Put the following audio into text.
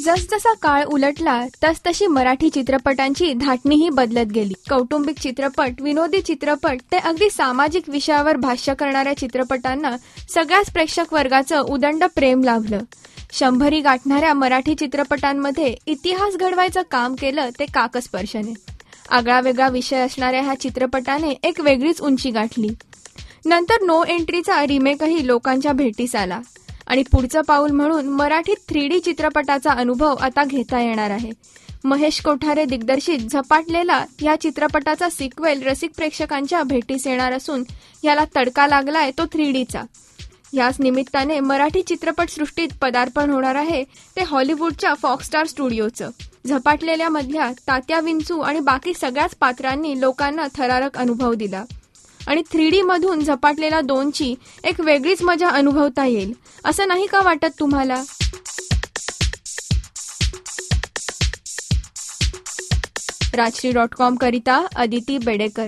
जसजसा काळ उलटला तसतशी मराठी चित्रपटांची धाटणीही बदलत गेली. कौटुंबिक चित्रपट, विनोदी चित्रपट ते अगदी सामाजिक विषयावर भाष्य करणाऱ्या चित्रपटांना सगळ्याच प्रेक्षक वर्गाचं उदंड प्रेम लाभलं. 100 गाठणाऱ्या मराठी चित्रपटांमध्ये इतिहास घडवायचं काम केलं ते काकस्पर्शाने. आगळावेगळा विषय असणाऱ्या ह्या चित्रपटाने एक वेगळीच उंची गाठली. नंतर नो एंट्रीचा रिमेकही लोकांच्या भेटीस आला आणि पुढचं पाऊल म्हणून मराठीत 3D चित्रपटाचा अनुभव आता घेता येणार आहे. महेश कोठारे दिग्दर्शित झपाटलेला या चित्रपटाचा सिक्वेल रसिक प्रेक्षकांच्या भेटीस येणार असून याला तडका लागलाय तो 3Dचा. याच निमित्ताने मराठी चित्रपटसृष्टीत पदार्पण होणार आहे ते हॉलिवूडच्या फॉक्सस्टार स्टुडिओचं. झपाटलेल्या मधल्या तात्या विंचू आणि बाकी सगळ्याच पात्रांनी लोकांना थरारक अनुभव दिला आणि 3D मधून झपाटलेला 2ची एक वेगळीच मजा अनुभवता येईल असं नाही का वाटत तुम्हाला? राजश्री.com करिता अदिती बेडेकर.